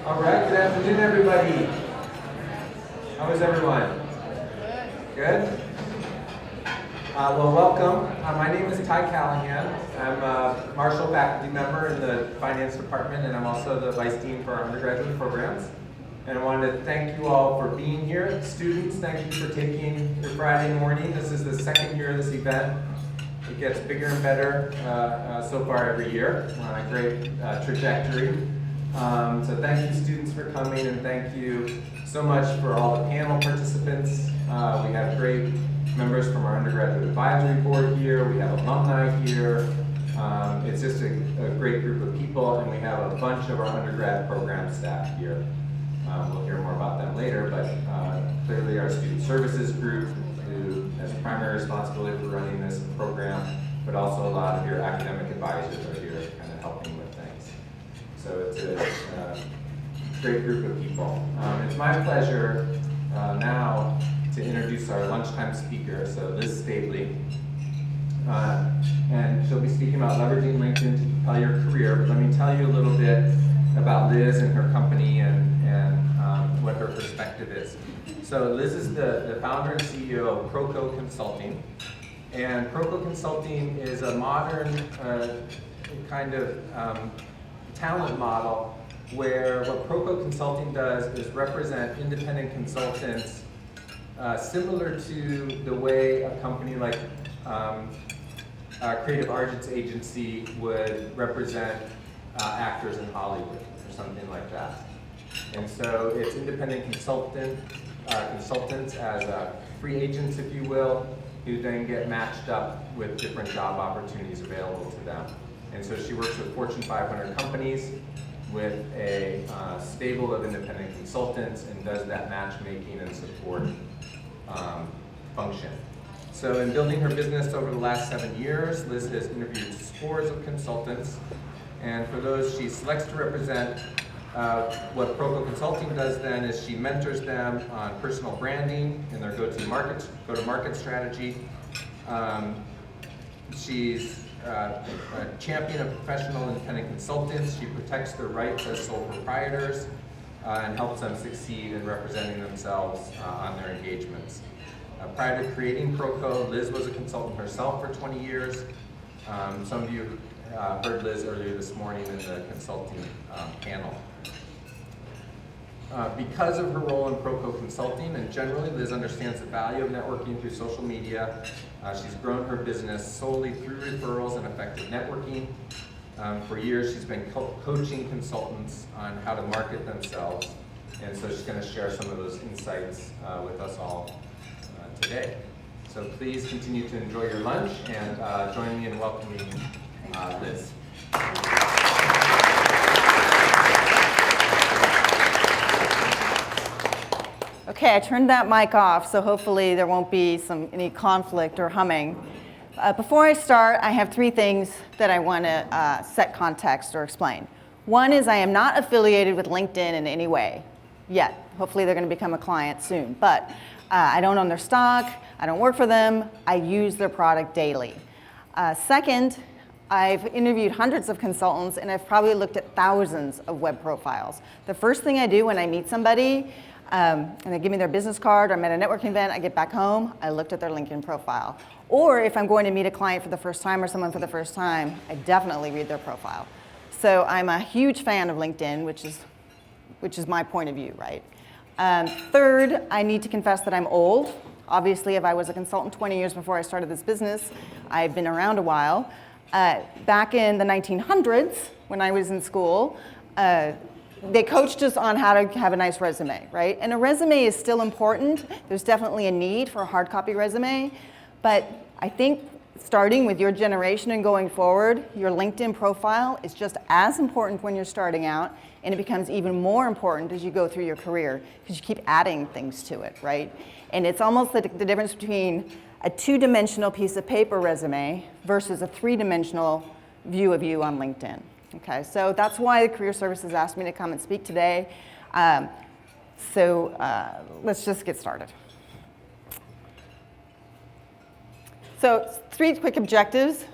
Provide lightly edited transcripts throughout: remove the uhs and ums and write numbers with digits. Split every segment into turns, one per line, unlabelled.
All right, good afternoon, everybody. How is everyone? Good? Well, welcome. My name is Ty Callahan. I'm a Marshall faculty member in the finance department, and I'm also the vice dean for our undergraduate programs. And I wanted to thank you all for being here. Students, thank you for taking your Friday morning. This is the second year of this event. It gets bigger and better so far every year. We're on a great trajectory. So thank you, students, for coming, and thank you so much for all the panel participants. We have great members from our undergraduate advisory board here. We have alumni here. It's just a great group of people, and we have a bunch of our undergrad program staff here. We'll hear more about them later, but clearly our student services group, who has primary responsibility for running this program, but also a lot of your academic advisors are here kind of helping with things. So it's a great group of people. It's my pleasure now to introduce our lunchtime speaker, so Liz Steblay. And she'll be speaking about leveraging LinkedIn to propel your career. But let me tell you a little bit about Liz and her company and what her perspective is. So Liz is the founder and CEO of Proco Consulting. And Proco Consulting is a modern kind of talent model where what Proco Consulting does is represent independent consultants similar to the way a company like Creative Arts Agency would represent actors in Hollywood or something like that. And so it's independent consultants as free agents, if you will, who then get matched up with different job opportunities available to them. And so she works with Fortune 500 companies with a stable of independent consultants and does that matchmaking and support function. So in building her business over the last 7 years, Liz has interviewed scores of consultants, and for those she selects to represent, what Proco Consulting does then is she mentors them on personal branding and their go-to-market strategy. She's a champion of professional independent consultants. She protects their rights as sole proprietors and helps them succeed in representing themselves on their engagements. Prior to creating Proco, Liz was a consultant herself for 20 years. Some of you heard Liz earlier this morning in the consulting panel. Because of her role in Proco Consulting, and generally Liz understands the value of networking through social media. She's grown her business solely through referrals and effective networking. For years she's been coaching consultants on how to market themselves, and so she's going to share some of those insights with us all today. So please continue to enjoy your lunch and join me in welcoming Liz.
Okay, I turned that mic off, so hopefully there won't be any conflict or humming. Before I start, I have 3 things that I want to set context or explain. One is I am not affiliated with LinkedIn in any way yet. Hopefully they're going to become a client soon, but I don't own their stock, I don't work for them, I use their product daily. Second, I've interviewed hundreds of consultants and I've probably looked at thousands of web profiles. The first thing I do when I meet somebody and they give me their business card or I'm at a networking event, I get back home, I looked at their LinkedIn profile. Or if I'm going to meet a client for the first time or someone for the first time, I definitely read their profile. So I'm a huge fan of LinkedIn, which is my point of view, right? Third, I need to confess that I'm old. Obviously, if I was a consultant 20 years before I started this business, I've been around a while. Back in the 1900s, when I was in school, they coached us on how to have a nice resume, right? And a resume is still important. There's definitely a need for a hard copy resume, but I think starting with your generation and going forward, your LinkedIn profile is just as important when you're starting out, and it becomes even more important as you go through your career because you keep adding things to it, right? And it's almost the difference between a 2-dimensional piece of paper resume versus a 3-dimensional view of you on LinkedIn. Okay, so that's why the Career Services asked me to come and speak today. Let's just get started. So 3 quick objectives.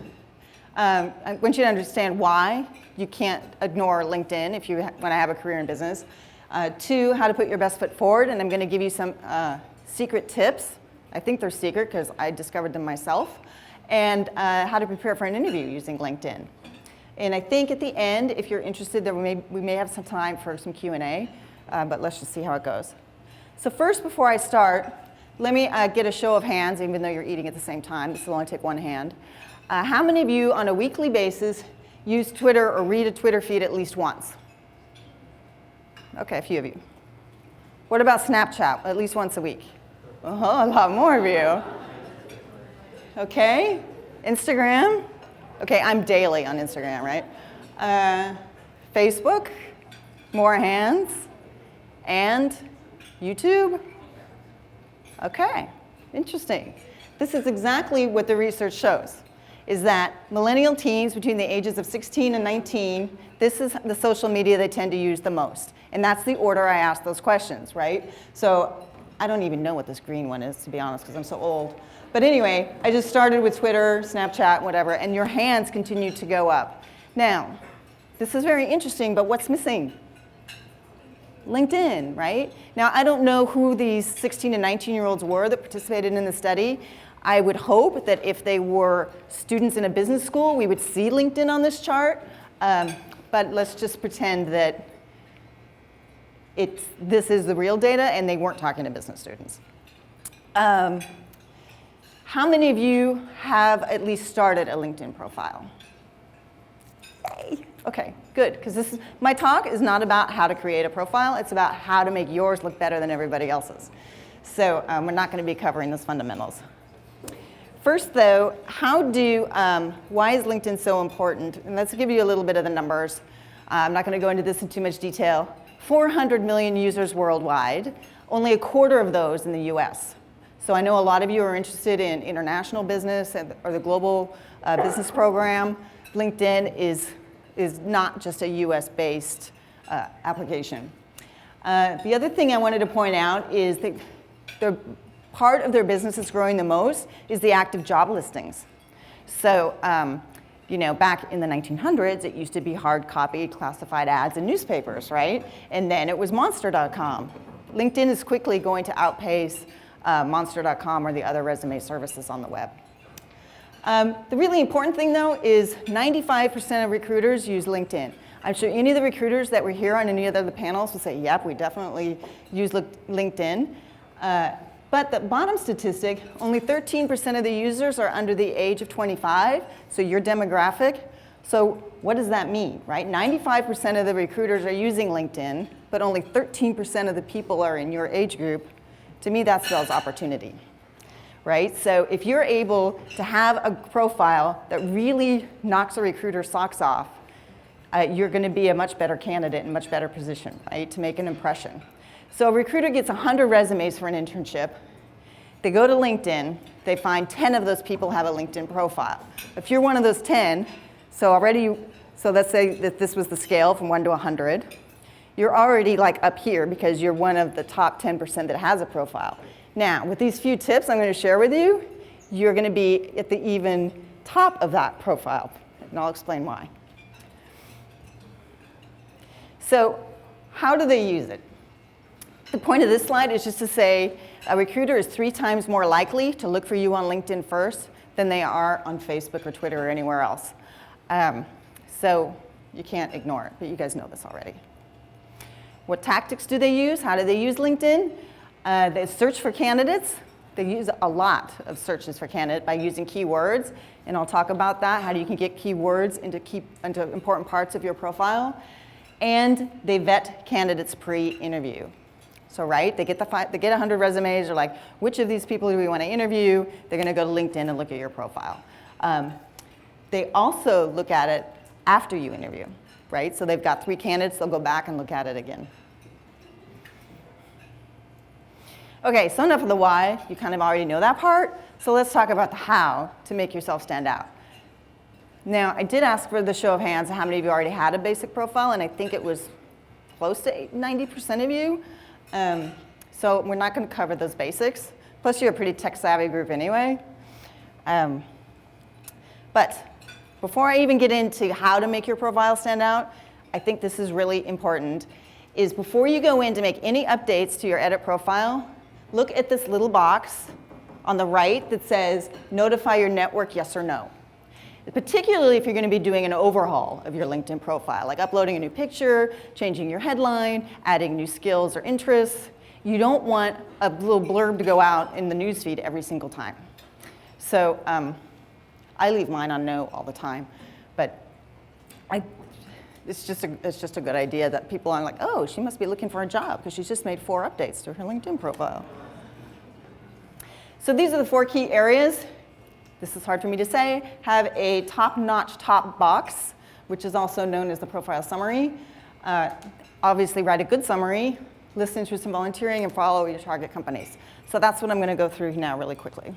I want you to understand why you can't ignore LinkedIn if you want to have a career in business. 2, how to put your best foot forward, and I'm going to give you some secret tips. I think they're secret because I discovered them myself. And how to prepare for an interview using LinkedIn. And I think at the end, if you're interested, we may have some time for some Q&A, but let's just see how it goes. So first, before I start, let me get a show of hands, even though you're eating at the same time. This will only take one hand. How many of you on a weekly basis use Twitter or read a Twitter feed at least once? Okay, a few of you. What about Snapchat, at least once a week? A lot more of you. Okay, Instagram. Okay, I'm daily on Instagram, right? Facebook, more hands, and YouTube. Okay, interesting. This is exactly what the research shows, is that millennial teens between the ages of 16 and 19, this is the social media they tend to use the most. And that's the order I asked those questions, right? So I don't even know what this green one is, to be honest, because I'm so old. But anyway, I just started with Twitter, Snapchat, whatever, and your hands continue to go up. Now, this is very interesting, but what's missing? LinkedIn, right? Now, I don't know who these 16 and 19-year-olds were that participated in the study. I would hope that if they were students in a business school, we would see LinkedIn on this chart. But let's just pretend that this is the real data and they weren't talking to business students. How many of you have at least started a LinkedIn profile? Yay. Okay, good, because my talk is not about how to create a profile, it's about how to make yours look better than everybody else's. So we're not going to be covering those fundamentals. First though, why is LinkedIn so important? And let's give you a little bit of the numbers. I'm not going to go into this in too much detail. 400 million users worldwide, only a quarter of those in the US. So I know a lot of you are interested in international business or the global business program. LinkedIn is not just a US-based application. The other thing I wanted to point out is that the part of their business that's growing the most is the active job listings. So, back in the 1900s, it used to be hard copy classified ads in newspapers, right? And then it was Monster.com. LinkedIn is quickly going to outpace Monster.com or the other resume services on the web. The really important thing, though, is 95% of recruiters use LinkedIn. I'm sure any of the recruiters that were here on any of the panels will say, yep, we definitely use LinkedIn. But the bottom statistic, only 13% of the users are under the age of 25, so your demographic. So what does that mean, right? 95% of the recruiters are using LinkedIn, but only 13% of the people are in your age group. To me, that spells opportunity, right? So if you're able to have a profile that really knocks a recruiter's socks off, you're going to be a much better candidate and much better position, right, to make an impression. So a recruiter gets 100 resumes for an internship. They go to LinkedIn. They find 10 of those people have a LinkedIn profile. If you're one of those 10, so let's say that this was the scale from 1 to 100. You're already like up here because you're one of the top 10% that has a profile. Now, with these few tips I'm going to share with you, you're going to be at the even top of that profile, and I'll explain why. So, how do they use it? The point of this slide is just to say a recruiter is 3 times more likely to look for you on LinkedIn first than they are on Facebook or Twitter or anywhere else. So you can't ignore it, but you guys know this already. What tactics do they use? How do they use LinkedIn? They search for candidates. They use a lot of searches for candidates by using keywords, and I'll talk about that, how you can get keywords into important parts of your profile. And they vet candidates pre-interview. So, right, they get 100 resumes. They're like, which of these people do we want to interview? They're going to go to LinkedIn and look at your profile. They also look at it after you interview, right? So they've got 3 candidates. They'll go back and look at it again. Okay, so enough of the why. You kind of already know that part. So let's talk about the how to make yourself stand out. Now, I did ask for the show of hands how many of you already had a basic profile, and I think it was close to 90% of you. So we're not going to cover those basics. Plus, you're a pretty tech-savvy group anyway. But before I even get into how to make your profile stand out, I think this is really important, is before you go in to make any updates to your edit profile, look at this little box on the right that says notify your network yes or no. Particularly if you're going to be doing an overhaul of your LinkedIn profile, like uploading a new picture, changing your headline, adding new skills or interests. You don't want a little blurb to go out in the newsfeed every single time. So I leave mine on no all the time, but it's just a good idea that people are like, oh, she must be looking for a job because she's just made 4 updates to her LinkedIn profile. So these are the 4 key areas. This is hard for me to say. Have a top-notch top box, which is also known as the profile summary. Obviously, write a good summary, list interest in volunteering, and follow your target companies. So that's what I'm going to go through now really quickly.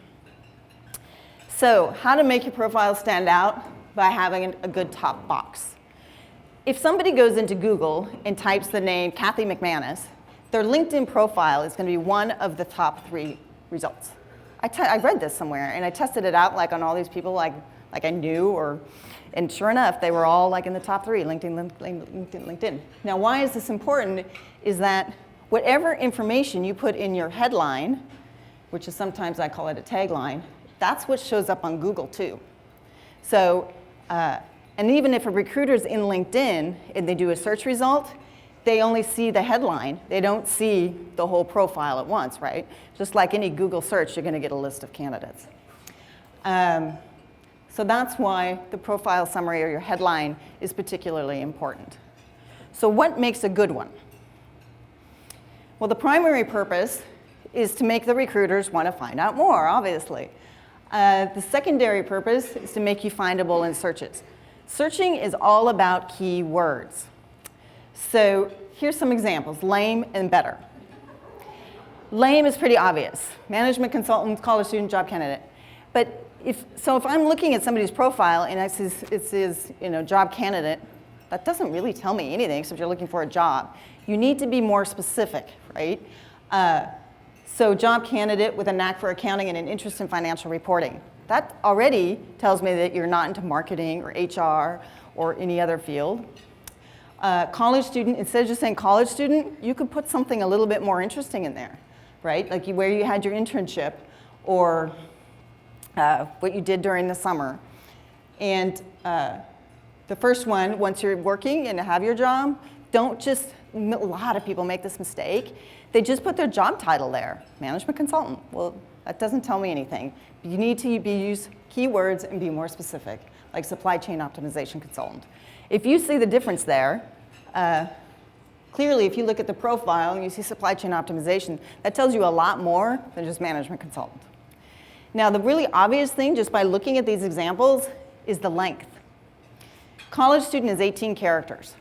So how to make your profile stand out by having a good top box. If somebody goes into Google and types the name Kathy McManus, their LinkedIn profile is going to be one of the top 3 results. I read this somewhere, and I tested it out like on all these people like I knew, and sure enough, they were all like in the top 3, LinkedIn. Now, why is this important is that whatever information you put in your headline, which is sometimes I call it a tagline, that's what shows up on Google too. So, and even if a recruiter's in LinkedIn and they do a search result, they only see the headline. They don't see the whole profile at once, right? Just like any Google search, you're going to get a list of candidates. So that's why the profile summary or your headline is particularly important. So what makes a good one? Well, the primary purpose is to make the recruiters want to find out more, obviously. The secondary purpose is to make you findable in searches. Searching is all about keywords. So here's some examples, lame and better. Lame is pretty obvious. Management consultant, college student, job candidate. But if I'm looking at somebody's profile and it says job candidate, that doesn't really tell me anything except you're looking for a job. You need to be more specific, right? So job candidate with a knack for accounting and an interest in financial reporting. That already tells me that you're not into marketing or HR or any other field. College student, instead of just saying college student, you could put something a little bit more interesting in there, right? Like where you had your internship or what you did during the summer. And the first one, once you're working and have your job, don't just, a lot of people make this mistake. They just put their job title there, management consultant. Well, that doesn't tell me anything. You need to use keywords and be more specific, like supply chain optimization consultant. If you see the difference there, clearly if you look at the profile and you see supply chain optimization, that tells you a lot more than just management consultant. Now, the really obvious thing, just by looking at these examples, is the length. College student is 18 characters.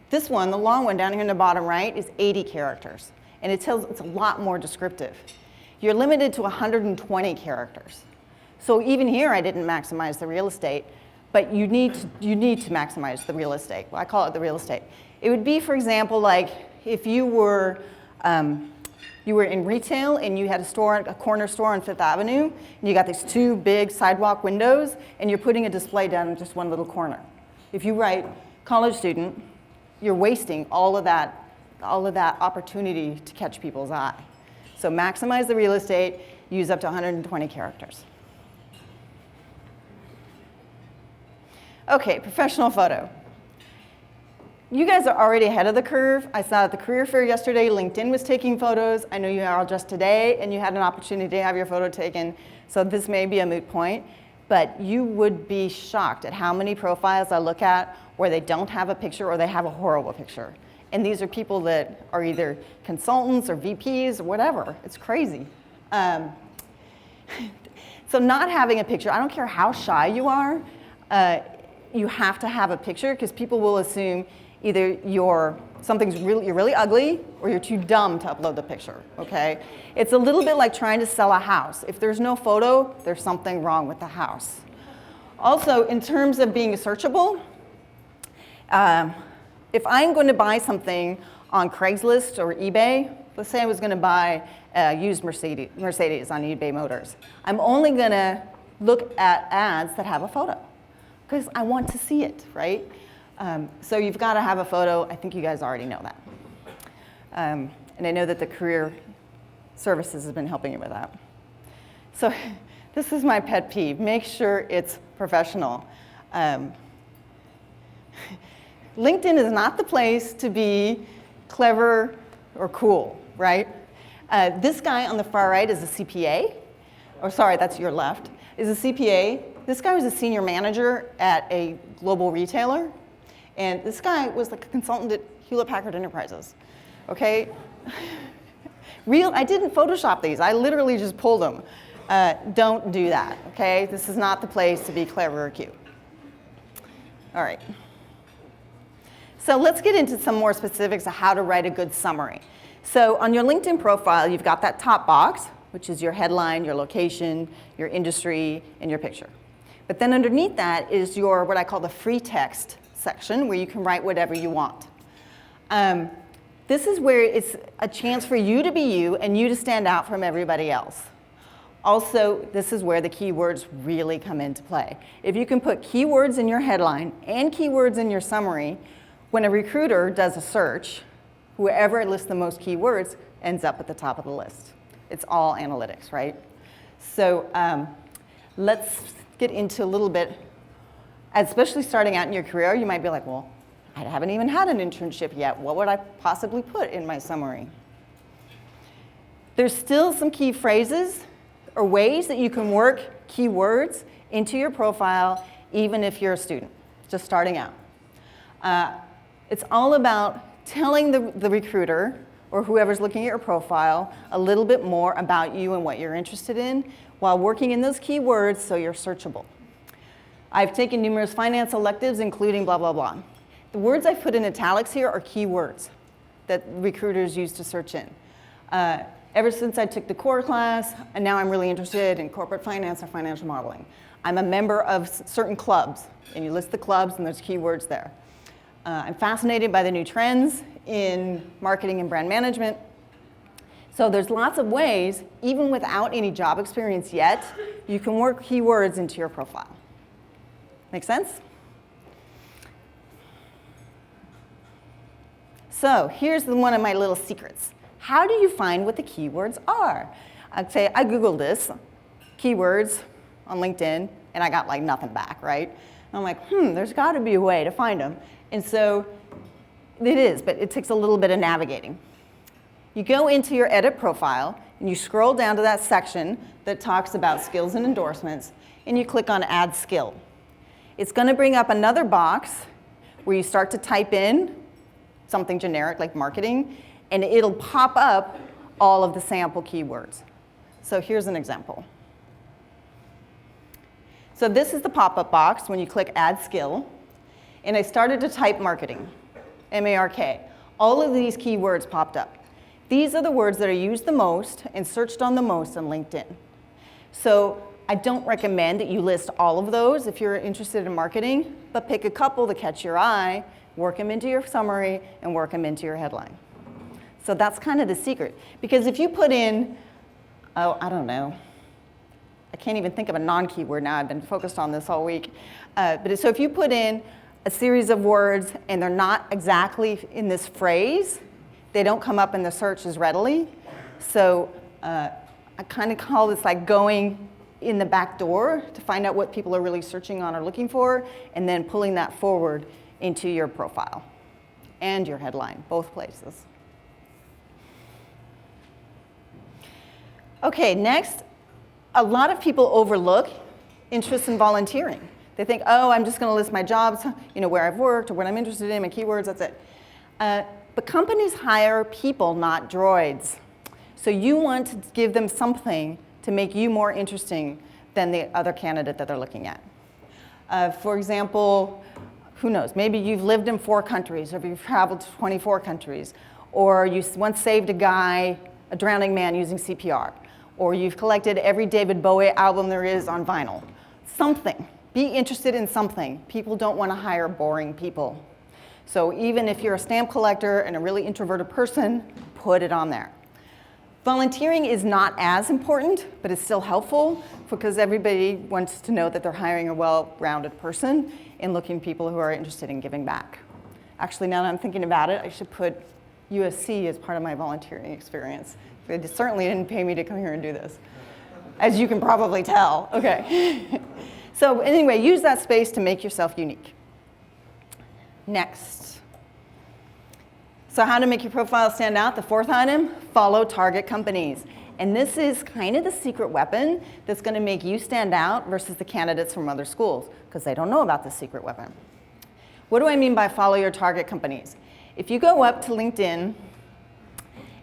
This one, the long one down here in the bottom right, is 80 characters. And it's a lot more descriptive. You're limited to 120 characters. So even here, I didn't maximize the real estate, but you need to maximize the real estate. Well, I call it the real estate. It would be, for example, like if you were in retail and you had a corner store on Fifth Avenue, and you got these 2 big sidewalk windows, and you're putting a display down in just one little corner. If you write college student, you're wasting all of that opportunity to catch people's eye. So maximize the real estate, use up to 120 characters. Okay, professional photo. You guys are already ahead of the curve. I saw at the career fair yesterday, LinkedIn was taking photos. I know you are just today, and you had an opportunity to have your photo taken. So this may be a moot point, but you would be shocked at how many profiles I look at where they don't have a picture or they have a horrible picture. And these are people that are either consultants or VPs or whatever. It's crazy. So not having a picture, I don't care how shy you are, you have to have a picture because people will assume either you're really ugly or you're too dumb to upload the picture, okay? It's a little bit like trying to sell a house. If there's no photo, there's something wrong with the house. Also, in terms of being searchable, if I'm going to buy something on Craigslist or eBay, let's say I was going to buy a used Mercedes on eBay Motors, I'm only going to look at ads that have a photo. because I want to see it, right? So you've got to have a photo. I think you guys already know that. And I know that the career services has been helping you with that. So this is my pet peeve. Make sure it's professional. LinkedIn is not the place to be clever or cool, right? This guy on the far right is a CPA. Or sorry, that's your left, is a CPA. This guy was a senior manager at a global retailer. And this guy was like a consultant at Hewlett-Packard Enterprises, okay? I didn't Photoshop these. I literally just pulled them. Don't do that, okay? This is not the place to be clever or cute. All right. So let's get into some more specifics of how to write a good summary. So on your LinkedIn profile, you've got that top box, which is your headline, your location, your industry, and your picture. But then underneath that is your, what I call the free text section, where you can write whatever you want. This is where it's a chance for you to be you and you to stand out from everybody else. Also, this is where the keywords really come into play. If you can put keywords in your headline and keywords in your summary, when a recruiter does a search, whoever lists the most keywords ends up at the top of the list. It's all analytics, right? So let's get into a little bit, especially starting out in your career, you might be like, well, I haven't even had an internship yet. What would I possibly put in my summary? There's still some key phrases or ways that you can work keywords into your profile, even if you're a student, just starting out. It's all about telling the recruiter or whoever's looking at your profile a little bit more about you and what you're interested in while working in those keywords so you're searchable. I've taken numerous finance electives, including blah, blah, blah. The words I've put in italics here are keywords that recruiters use to search in. Ever since I took the core class, and now I'm really interested in corporate finance or financial modeling. I'm a member of certain clubs, and you list the clubs, and there's keywords there. I'm fascinated by the new trends in marketing and brand management. So there's lots of ways, even without any job experience yet, you can work keywords into your profile. Make sense? So here's one of my little secrets. How do you find what the keywords are? I'd say I Googled this, keywords on LinkedIn, and I got like nothing back, right? And I'm like, there's got to be a way to find them. And so it is, but it takes a little bit of navigating. You go into your edit profile, and you scroll down to that section that talks about skills and endorsements, and you click on Add Skill. It's going to bring up another box where you start to type in something generic like marketing, and it'll pop up all of the sample keywords. So here's an example. So this is the pop-up box when you click Add Skill, and I started to type marketing, M-A-R-K. All of these keywords popped up. These are the words that are used the most and searched on the most on LinkedIn. So I don't recommend that you list all of those if you're interested in marketing, but pick a couple to catch your eye, work them into your summary, and work them into your headline. So that's kind of the secret. Because if you put in, I don't know, I can't even think of a non-keyword now. I've been focused on this all week. So if you put in a series of words and they're not exactly in this phrase, they don't come up in the search as readily. So I kind of call this like going in the back door to find out what people are really searching on or looking for, and then pulling that forward into your profile and your headline, both places. Okay, next, a lot of people overlook interest in volunteering. They think, oh, I'm just going to list my jobs, where I've worked or what I'm interested in, my keywords, that's it. But companies hire people, not droids. So you want to give them something to make you more interesting than the other candidate that they're looking at. For example, who knows, maybe you've lived in 4 countries, or you've traveled to 24 countries, or you once saved a drowning man using CPR, or you've collected every David Bowie album there is on vinyl. Something. Be interested in something. People don't want to hire boring people. So even if you're a stamp collector and a really introverted person, put it on there. Volunteering is not as important, but it's still helpful because everybody wants to know that they're hiring a well-rounded person and looking for people who are interested in giving back. Actually, now that I'm thinking about it, I should put USC as part of my volunteering experience. They certainly didn't pay me to come here and do this, as you can probably tell. Okay. So anyway, use that space to make yourself unique. Next. So how to make your profile stand out? The fourth item, follow target companies. And this is kind of the secret weapon that's going to make you stand out versus the candidates from other schools, because they don't know about this secret weapon. What do I mean by follow your target companies? If you go up to LinkedIn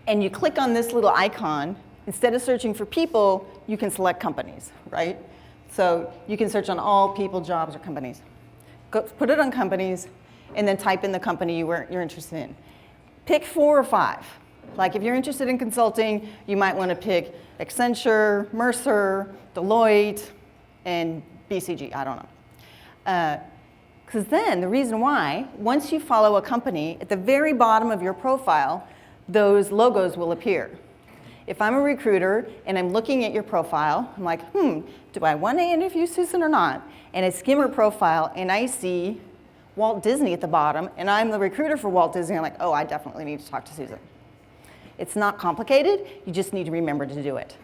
and you click on this little icon, instead of searching for people, you can select companies, right? So you can search on all people, jobs, or companies. Go, put it on companies, and then type in the company you're interested in. Pick 4 or 5. Like if you're interested in consulting, you might want to pick Accenture, Mercer, Deloitte, and BCG, I don't know. Because then the reason why, once you follow a company, at the very bottom of your profile, those logos will appear. If I'm a recruiter and I'm looking at your profile, I'm like, do I want to interview Susan or not? And I skim her profile and I see Walt Disney at the bottom, and I'm the recruiter for Walt Disney. I'm like, oh, I definitely need to talk to Susan. It's not complicated. You just need to remember to do it.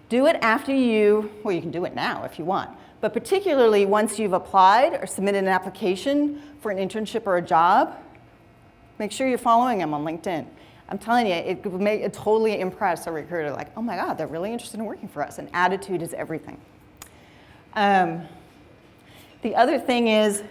Do it after you can do it now if you want, but particularly once you've applied or submitted an application for an internship or a job, make sure you're following them on LinkedIn. I'm telling you, it would totally impress a recruiter, like, oh my God, they're really interested in working for us, and attitude is everything. The other thing is,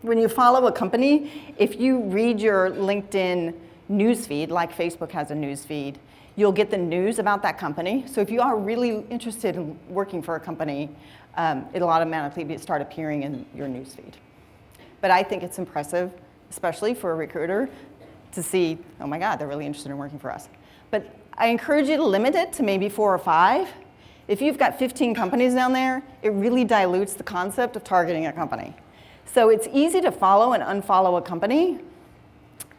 when you follow a company, if you read your LinkedIn newsfeed, like Facebook has a newsfeed, you'll get the news about that company. So if you are really interested in working for a company, it'll automatically start appearing in your newsfeed. But I think it's impressive, especially for a recruiter, to see, oh my God, they're really interested in working for us. But I encourage you to limit it to maybe 4 or 5. If you've got 15 companies down there, it really dilutes the concept of targeting a company. So it's easy to follow and unfollow a company.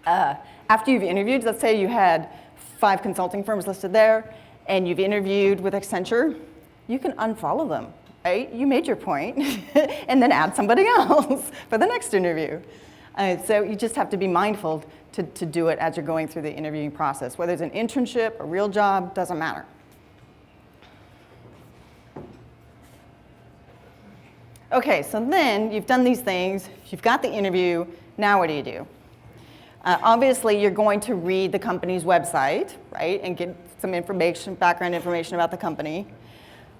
After you've interviewed, let's say you had 5 consulting firms listed there, and you've interviewed with Accenture, you can unfollow them, right? You made your point, and then add somebody else for the next interview. So you just have to be mindful to do it as you're going through the interviewing process. Whether it's an internship, a real job, doesn't matter. Okay, so then you've done these things, you've got the interview, now what do? Obviously, you're going to read the company's website, right, and get some information, background information about the company.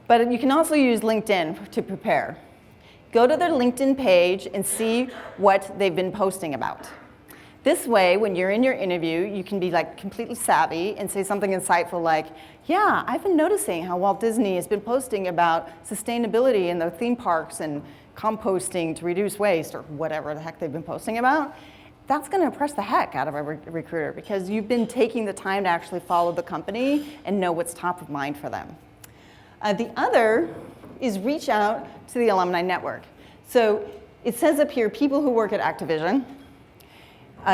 But you can also use LinkedIn to prepare. Go to their LinkedIn page and see what they've been posting about. This way, when you're in your interview, you can be like completely savvy and say something insightful like, yeah, I've been noticing how Walt Disney has been posting about sustainability in the theme parks and composting to reduce waste, or whatever the heck they've been posting about. That's going to impress the heck out of a recruiter because you've been taking the time to actually follow the company and know what's top of mind for them. The other is reach out to the alumni network. So it says up here, people who work at Activision.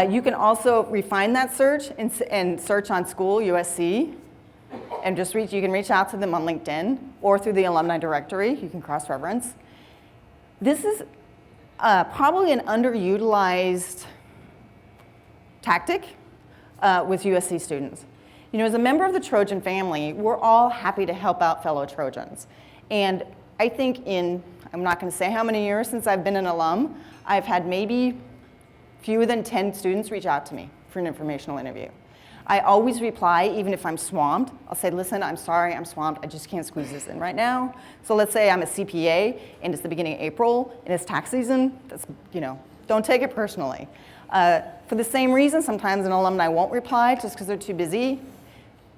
You can also refine that search and search on school, USC, and you can reach out to them on LinkedIn or through the alumni directory. You can cross-reference. This is probably an underutilized tactic with USC students. You know, as a member of the Trojan family, we're all happy to help out fellow Trojans. And I think I'm not going to say how many years since I've been an alum, I've had maybe fewer than 10 students reach out to me for an informational interview. I always reply, even if I'm swamped. I'll say, listen, I'm sorry, I'm swamped. I just can't squeeze this in right now. So let's say I'm a CPA, and it's the beginning of April, and it's tax season. Don't take it personally. For the same reason, sometimes an alumni won't reply just because they're too busy.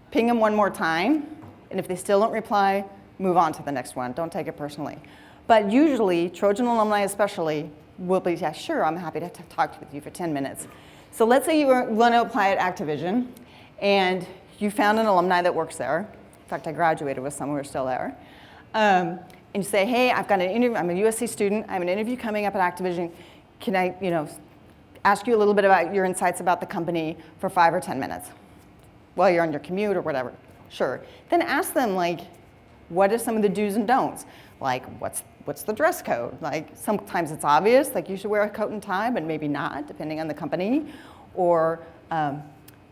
Ping them one more time, and if they still don't reply, move on to the next one. Don't take it personally. But usually, Trojan alumni especially, will be, yeah, sure, I'm happy to talk with you for 10 minutes. So let's say you want to apply at Activision, and you found an alumni that works there. In fact, I graduated with some who are still there. And you say, hey, I've got an interview, I'm a USC student, I have an interview coming up at Activision. Can I, ask you a little bit about your insights about the company for 5 or 10 minutes while you're on your commute or whatever. Sure. Then ask them, like, what are some of the do's and don'ts? Like, what's the dress code? Like, sometimes it's obvious, like you should wear a coat and tie, but maybe not, depending on the company. Or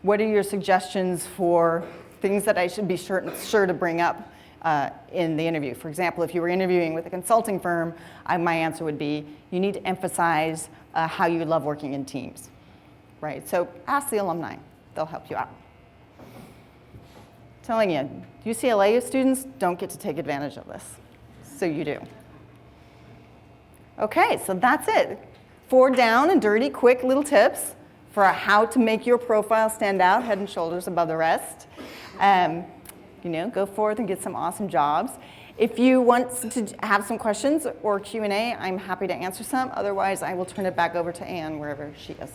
what are your suggestions for things that I should be sure to bring up in the interview? For example, if you were interviewing with a consulting firm, my answer would be, you need to emphasize how you love working in teams, right? So ask the alumni, they'll help you out. Telling you, UCLA students don't get to take advantage of this, so you do. Okay, so that's it. 4 down and dirty, quick little tips for how to make your profile stand out head and shoulders above the rest. Go forth and get some awesome jobs. If you want to have some questions or Q&A, I'm happy to answer some. Otherwise, I will turn it back over to Anne, wherever she is.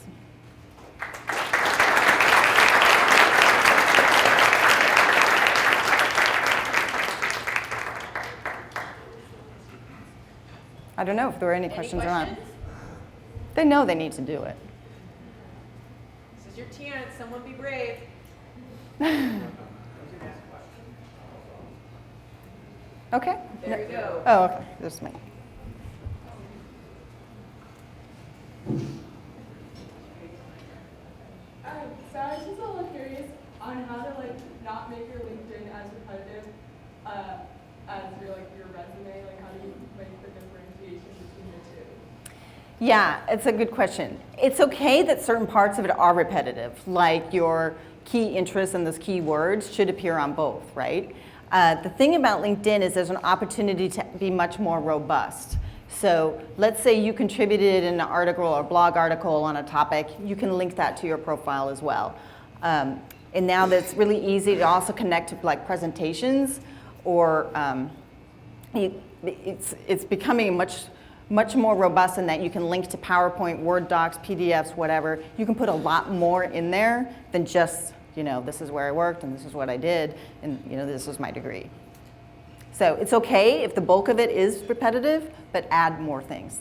I don't know if there are any questions around. They know they need to do it.
This is your chance. Someone be brave.
Okay.
There you go.
Oh, okay. There's me.
So I was just a little curious on how to not make your LinkedIn as repetitive as your resume. Like how do you make the differentiation between the two?
Yeah, it's a good question. It's okay that certain parts of it are repetitive, like your key interests and those key words should appear on both, right? The thing about LinkedIn is there's an opportunity to be much more robust. So let's say you contributed an article or blog article on a topic, you can link that to your profile as well. And now that's really easy to also connect to like presentations or it's becoming much more robust in that you can link to PowerPoint, Word docs, PDFs, whatever. You can put a lot more in there than just, this is where I worked and this is what I did and this was my degree. So it's okay if the bulk of it is repetitive, but add more things.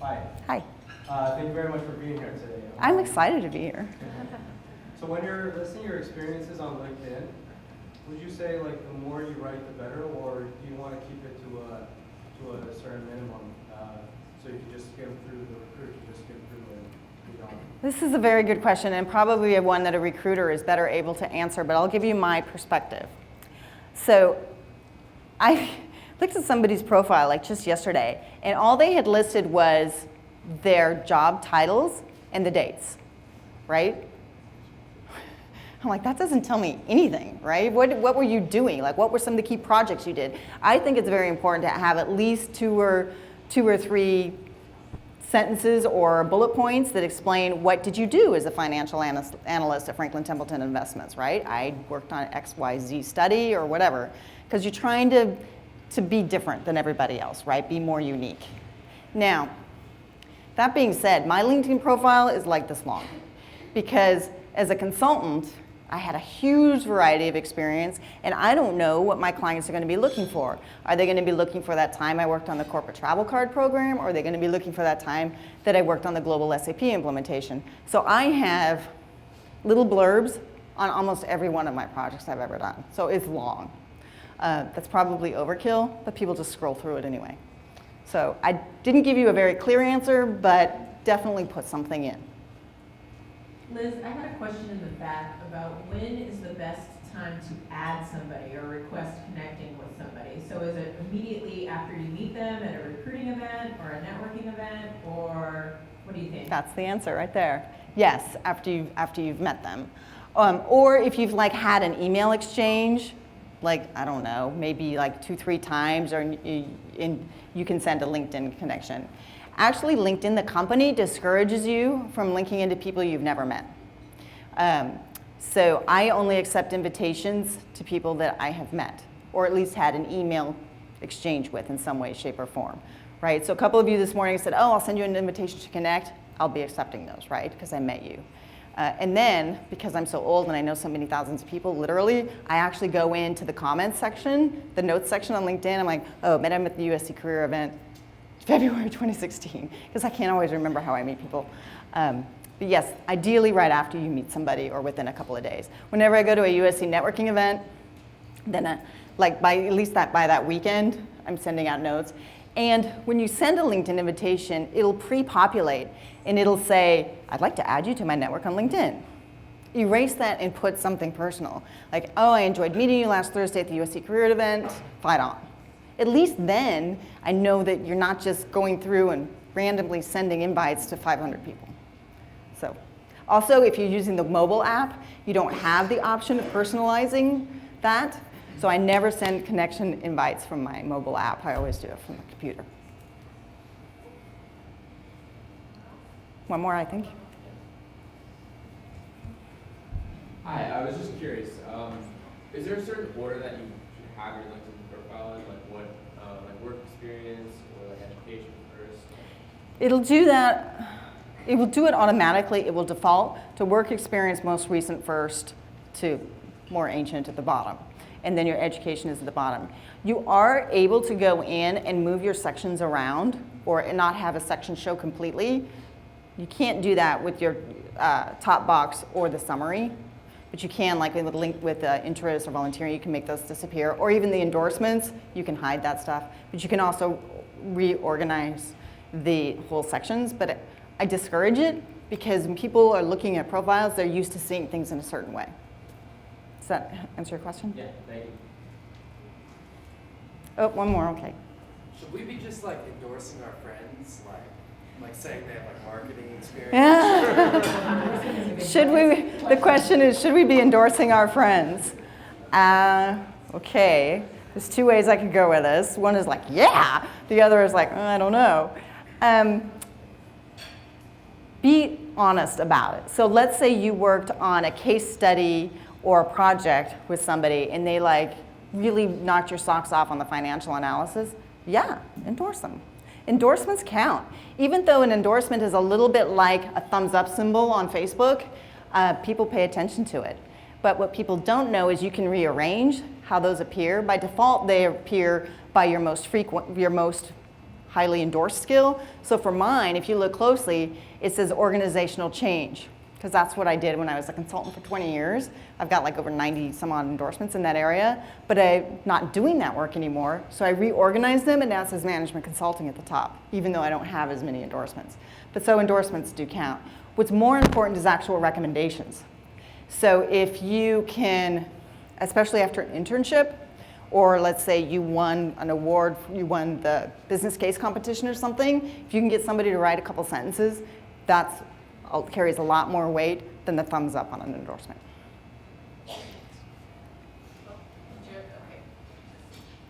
Hi.
Hi.
Thank you very much for being here today.
I'm excited to be here.
So when you're listing your experiences on LinkedIn, would you say the more you write, the better, or do you want to keep it to a certain minimum, so you can just skim through the recruit, you just skim through and you don't?
This is a very good question and probably one that a recruiter is better able to answer, but I'll give you my perspective. So I looked at somebody's profile just yesterday, and all they had listed was their job titles and the dates, right? I'm like, that doesn't tell me anything, right? What were you doing? What were some of the key projects you did? I think it's very important to have at least two or three sentences or bullet points that explain what did you do as a financial analyst at Franklin Templeton Investments, right? I worked on XYZ study or whatever, because you're trying to be different than everybody else, right? Be more unique. Now, that being said, my LinkedIn profile is like this long, because as a consultant, I had a huge variety of experience, and I don't know what my clients are going to be looking for. Are they going to be looking for that time I worked on the corporate travel card program, or are they going to be looking for that time that I worked on the global SAP implementation? So I have little blurbs on almost every one of my projects I've ever done. So it's long. That's probably overkill, but people just scroll through it anyway. So I didn't give you a very clear answer, but definitely put something in.
Liz, I had a question in the back about when is the best time to add somebody or request connecting with somebody. So is it immediately after you meet them at a recruiting event or a networking event, or what do you think?
That's the answer right there. Yes, after you've met them. Or if you've had an email exchange, I don't know, maybe 2-3 times, or you can send a LinkedIn connection. Actually, LinkedIn, the company, discourages you from linking into people you've never met. So I only accept invitations to people that I have met, or at least had an email exchange with in some way, shape, or form, right? So a couple of you this morning said, oh, I'll send you an invitation to connect. I'll be accepting those, right, because I met you. And then, because I'm so old and I know so many thousands of people, literally, I actually go into the comments section, the notes section on LinkedIn. I'm like, oh, met him at the USC career event, February 2016, because I can't always remember how I meet people. But yes, ideally right after you meet somebody or within a couple of days. Whenever I go to a USC networking event, then by that weekend, I'm sending out notes. And when you send a LinkedIn invitation, it'll pre-populate and it'll say, I'd like to add you to my network on LinkedIn. Erase that and put something personal. Like, oh, I enjoyed meeting you last Thursday at the USC Career event, fight on. At least then, I know that you're not just going through and randomly sending invites to 500 people. So, also, if you're using the mobile app, you don't have the option of personalizing that. So I never send connection invites from my mobile app. I always do it from the computer. One more, I think.
Hi, I was just curious. Is there a certain order that you should have your LinkedIn profile in, like what, like work experience or like education first?
It'll do that. It will do it automatically. It will default to work experience most recent first to more ancient at the bottom. And then your education is at the bottom. You are able to go in and move your sections around or not have a section show completely. You can't do that with your top box or the summary, but you can, like with link with interest or volunteering, you can make those disappear. Or even the endorsements, you can hide that stuff. But you can also reorganize the whole sections. But I discourage it because when people are looking at profiles, they're used to seeing things in a certain way. Does that answer your question?
Yeah, thank you.
Oh, one more, okay.
Should we be just like endorsing our friends, like saying they have like marketing experience?
Yeah. Should we? The question is, should we be endorsing our friends? Okay. There's two ways I could go with this. One is like, yeah. The other is like, I don't know. Be honest about it. So let's say you worked on a case study or a project with somebody and they like really knocked your socks off on the financial analysis. Yeah, endorse them. Endorsements count. Even though an endorsement is a little bit like a thumbs up symbol on Facebook, people pay attention to it. But what people don't know is you can rearrange how those appear. By default, they appear by your most highly endorsed skill. So for mine, if you look closely, it says organizational change, because that's what I did when I was a consultant for 20 years. I've got like over 90 some odd endorsements in that area, but I'm not doing that work anymore. So I reorganized them and now it says management consulting at the top, even though I don't have as many endorsements. But so endorsements do count. What's more important is actual recommendations. So if you can, especially after an internship, or let's say you won an award, you won the business case competition or something, if you can get somebody to write a couple sentences, that carries a lot more weight than the thumbs up on an endorsement.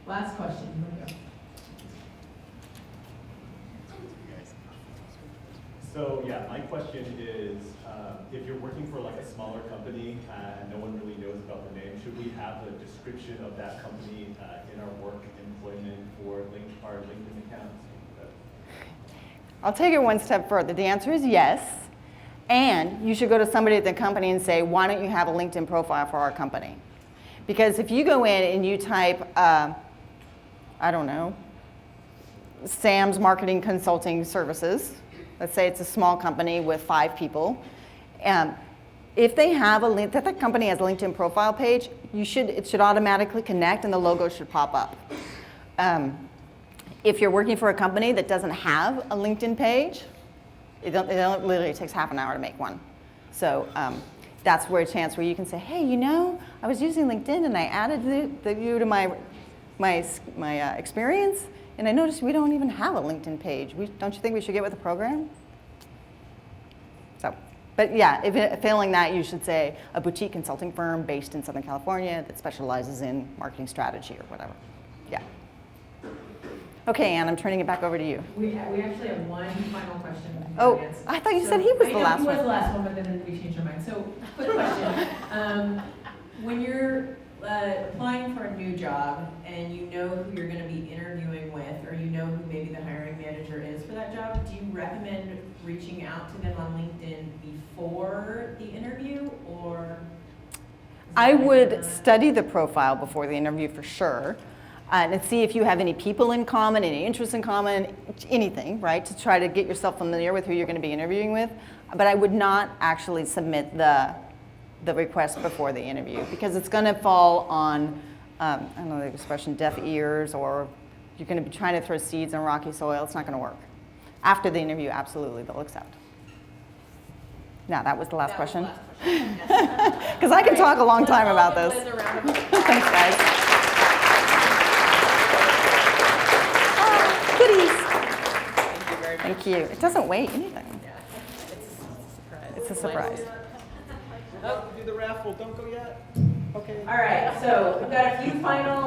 Last question. Here we go.
So yeah, my question is, if you're working for like a smaller company and no one really knows about the name, should we have a description of that company in our work employment for our LinkedIn accounts?
I'll take it one step further. The answer is yes. And you should go to somebody at the company and say, why don't you have a LinkedIn profile for our company? Because if you go in and you type, I don't know, Sam's Marketing Consulting Services, let's say it's a small company with 5 people, if they have a link, if that company has a LinkedIn profile page, it should automatically connect and the logo should pop up. If you're working for a company that doesn't have a LinkedIn page, it literally takes half an hour to make one. So that's where a chance where you can say, hey, you know, I was using LinkedIn and I added you to my experience, and I noticed we don't even have a LinkedIn page. Don't you think we should get with the program? So, but yeah, if failing that, you should say a boutique consulting firm based in Southern California that specializes in marketing strategy or whatever. Yeah. Okay, Anne, I'm turning it back over to you.
We actually have one final question. from the
Oh,
audience.
I thought you said he was the last
He was
one.
the last one, but then we changed our mind. So, quick question. When you're applying for a new job and you know who you're going to be interviewing with, or you know who maybe the hiring manager is for that job, do you recommend reaching out to them on LinkedIn before the interview, or?
I would study the profile before the interview for sure. and see if you have any people in common, any interests in common, anything, right, to try to get yourself familiar with who you're going to be interviewing with. But I would not actually submit the request before the interview, because it's going to fall on, I don't know the expression, deaf ears, or you're going to be trying to throw seeds in rocky soil. It's not going to work. After the interview, absolutely, they'll accept. Now, that was the last question. Because I can talk a long time about this. Thanks, guys. Goodies. Thank you. It doesn't weigh anything. It's a surprise.
Do the raffle, don't go yet. Okay.
All right, so we've got a few final